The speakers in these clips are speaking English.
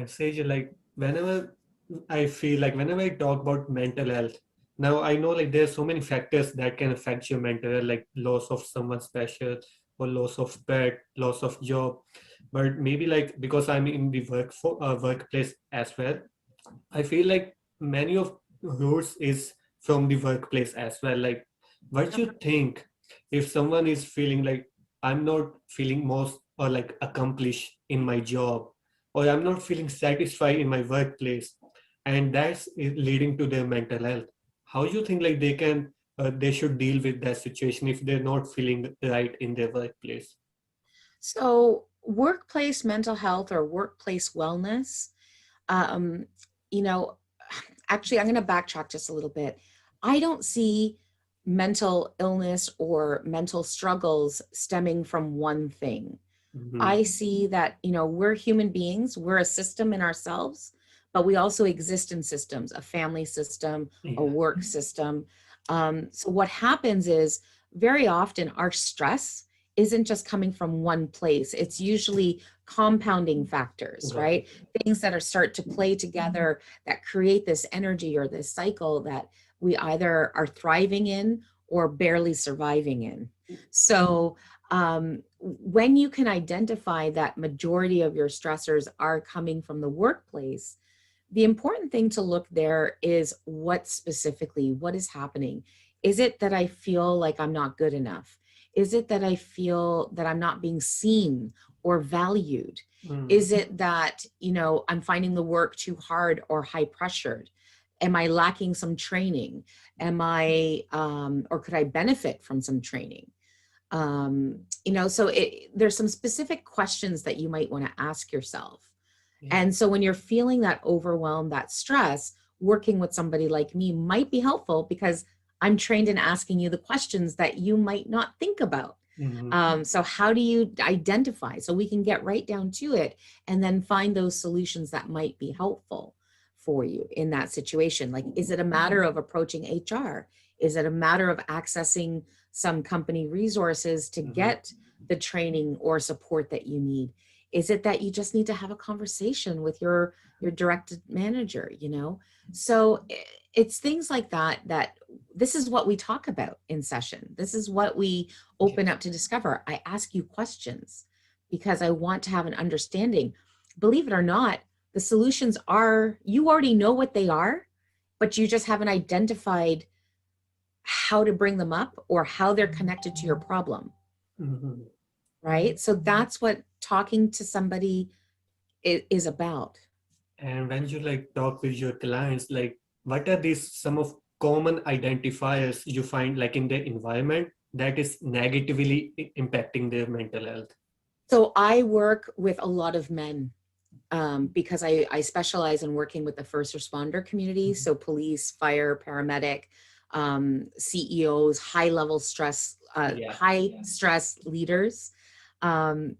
Sage, like whenever I feel like whenever I talk about mental health, now I know like there's so many factors that can affect your mental health, like loss of someone special or loss of pet, loss of job. But maybe like because I'm in the workplace as well, I feel like many of roots is from the workplace as well. Like, what you think if someone is feeling like I'm not feeling most or like accomplished in my job, or I'm not feeling satisfied in my workplace, and leading to their mental health. How you think like they should deal with that situation if they're not feeling right in their workplace? So workplace mental health or workplace wellness, um, you know, actually, I'm going to backtrack just a little bit. I don't see mental illness or mental struggles stemming from one thing. Hmm. I see that, we're human beings, we're a system in ourselves, but we also exist in systems, a family system, a Yeah. work system. So what happens is very often our stress isn't just coming from one place. It's usually compounding factors, Right. right? Things that are start to play together that create this energy or this cycle that we either are thriving in or barely surviving in. So when you can identify that majority of your stressors are coming from the workplace, the important thing to look there is what is happening. Is it that I feel like I'm not good enough? Is it that I feel that I'm not being seen or valued? Mm. Is it that, I'm finding the work too hard or high pressured? Am I lacking some training? Or could I benefit from some training? There's some specific questions that you might want to ask yourself. Yeah. And so when you're feeling that overwhelm, that stress, working with somebody like me might be helpful because I'm trained in asking you the questions that you might not think about. Hmm. So how do you identify so we can get right down to it and then find those solutions that might be helpful for you in that situation? Like, is it a matter of approaching HR? Is it a matter of accessing some company resources to Hmm. get the training or support that you need? Is it that you just need to have a conversation with your direct manager, So it's things like that this is what we talk about in session. This is what we open up to discover. I ask you questions because I want to have an understanding. Believe it or not, the solutions are, you already know what they are, but you just haven't identified how to bring them up or how they're connected to your problem, Hmm. right? So that's what talking to somebody is about. And when you like talk with your clients, like what are these some of common identifiers you find like in their environment that is negatively impacting their mental health? So I work with a lot of men because I specialize in working with the first responder community. Mhm. So police, fire, paramedic, CEOs, Yeah. high stress leaders, and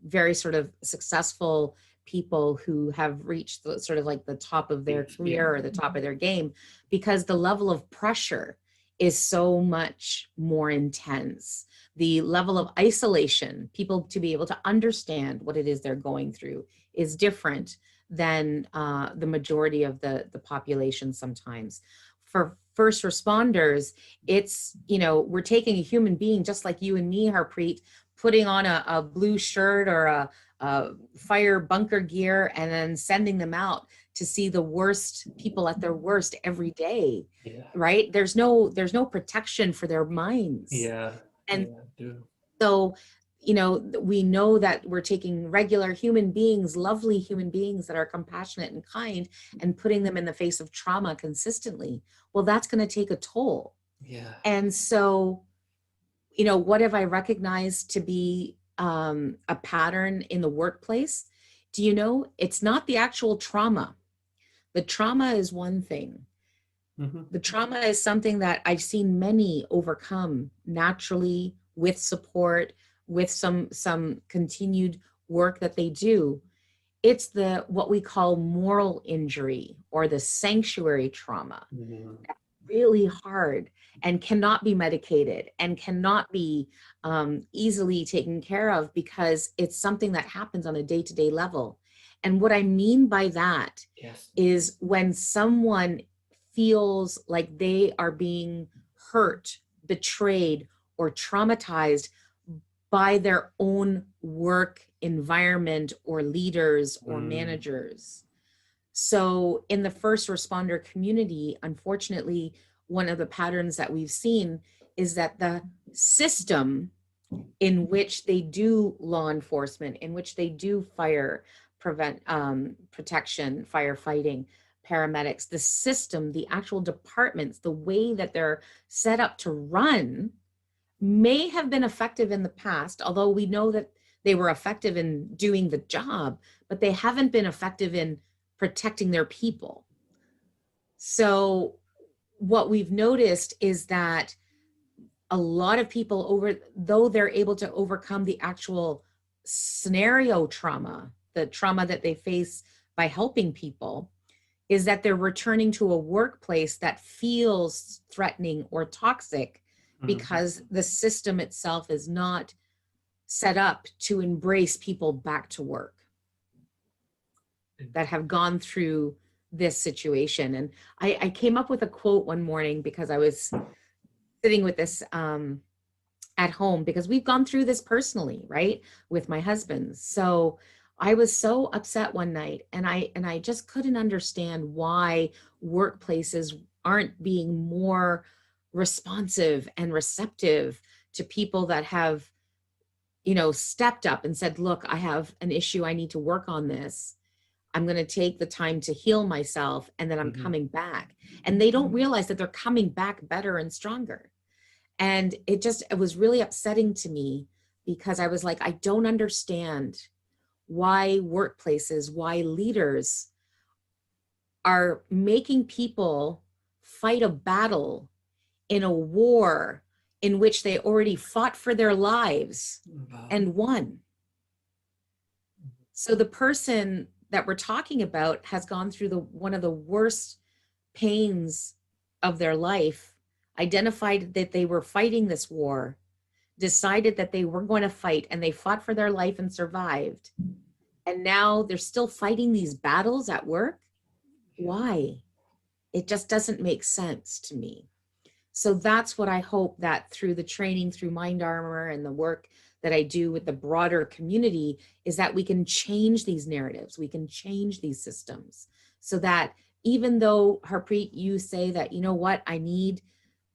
very sort of successful people who have reached sort of like the top of their Peaks. Yeah. career or the top of their game because the level of pressure is so much more intense. The level of isolation, people to be able to understand what it is they're going through, is different than the majority of the population sometimes. For first responders, it's, we're taking a human being just like you and me, Harpreet, putting on a blue shirt or a fire bunker gear and then sending them out to see the worst people at their worst every day, Yeah. right? There's no protection for their minds. Yeah. And Yeah. Do. so, we know that we're taking regular human beings, lovely human beings that are compassionate and kind, and putting them in the face of trauma consistently. Well, that's going to take a toll. Yeah. And so, what have I recognized to be a pattern in the workplace? Do you know, it's not the actual trauma. The trauma is one thing. Hmm. The trauma is something that I've seen many overcome naturally with support, with some continued work that they do. It's the what we call moral injury or the sanctuary trauma. Hmm. really hard and cannot be medicated and cannot be easily taken care of because it's something that happens on a day-to-day level. And what I mean by that Yes. is when someone feels like they are being hurt, betrayed, or traumatized by their own work environment or leaders or managers. So in the first responder community, unfortunately, one of the patterns that we've seen is that the system in which they do law enforcement, in which they do fire protection, firefighting, paramedics, the system, the actual departments, the way that they're set up to run may have been effective in the past, although we know that they were effective in doing the job, but they haven't been effective in protecting their people. So what we've noticed is that a lot of people, though they're able to overcome the actual scenario trauma, the trauma that they face by helping people, is that they're returning to a workplace that feels threatening or toxic because the system itself is not set up to embrace people back to work that have gone through this situation. And I came up with a quote one morning because I was sitting with this at home, because we've gone through this personally, right, with my husband. So I was so upset one night, and I just couldn't understand why workplaces aren't being more responsive and receptive to people that have, stepped up and said, look, I have an issue. I need to work on this. I'm going to take the time to heal myself, and then I'm coming back. And they don't realize that they're coming back better and stronger. And it was really upsetting to me, because I was like, I don't understand why workplaces, why leaders are making people fight a battle in a war in which they already fought for their lives and won. So the person that we're talking about has gone through one of the worst pains of their life, identified that they were fighting this war, decided that they were going to fight, and they fought for their life and survived. And now they're still fighting these battles at work. Why? It just doesn't make sense to me. So that's what I hope that through the training, through Mind Armour and the work that I do with the broader community, is that we can change these narratives, we can change these systems, so that even though, Harpreet, you say that, you know what, I need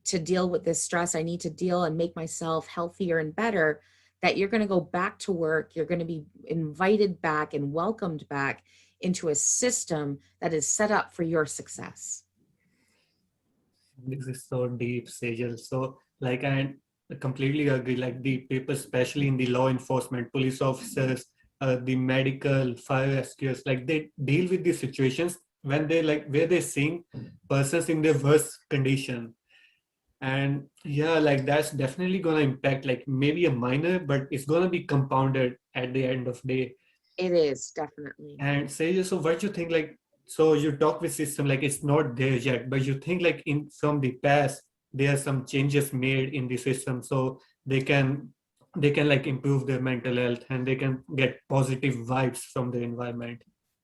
to deal with this stress, I need to deal and make myself healthier and better, that you're going to go back to work, you're going to be invited back and welcomed back into a system that is set up for your success. This is so deep, Sajel. So, I completely agree. Like the people, especially in the law enforcement, police officers, the medical, fire rescuers, they deal with these situations when where they're seeing persons in their worst condition. And yeah, that's definitely gonna impact, maybe a minor, but it's gonna be compounded at the end of the day. It is, definitely. And Sajel, so what you think, so you talk with system, it's not there yet, but you think from the past, there are some changes made in the system, so they can improve their mental health, and they can get positive vibes from the environment.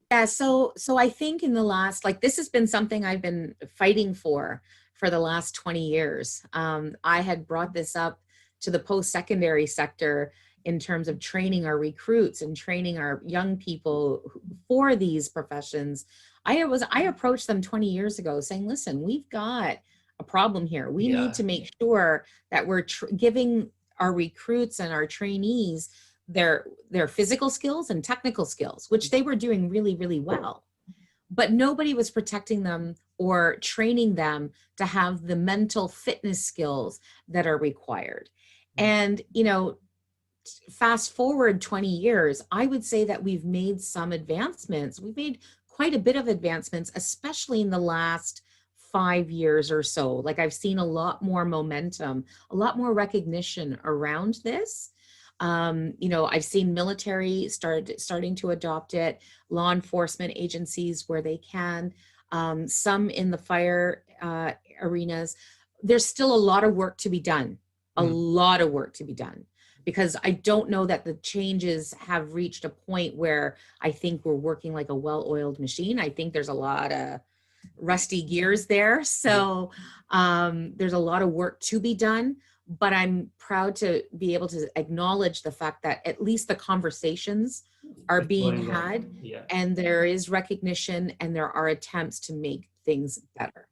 Yeah, so I think in the last, this has been something I've been fighting for the last 20 years. I had brought this up to the post-secondary sector in terms of training our recruits and training our young people for these professions. I approached them 20 years ago saying, listen, we've got a problem here. We need to make sure that we're giving our recruits and our trainees their physical skills and technical skills, which they were doing really, really well. But nobody was protecting them or training them to have the mental fitness skills that are required. And, fast forward 20 years, I would say that we've made some advancements. We've made quite a bit of advancements, especially in the last 5 years or so. I've seen a lot more momentum, a lot more recognition around this. I've seen military starting to adopt it, law enforcement agencies where they can, some in the fire arenas, there's still a lot of work to be done, a Mm. lot of work to be done, because I don't know that the changes have reached a point where I think we're working like a well-oiled machine. I think there's a lot of rusty gears there. So there's a lot of work to be done, but I'm proud to be able to acknowledge the fact that at least the conversations are It's being going on. had, Yeah. and there is recognition, and there are attempts to make things better.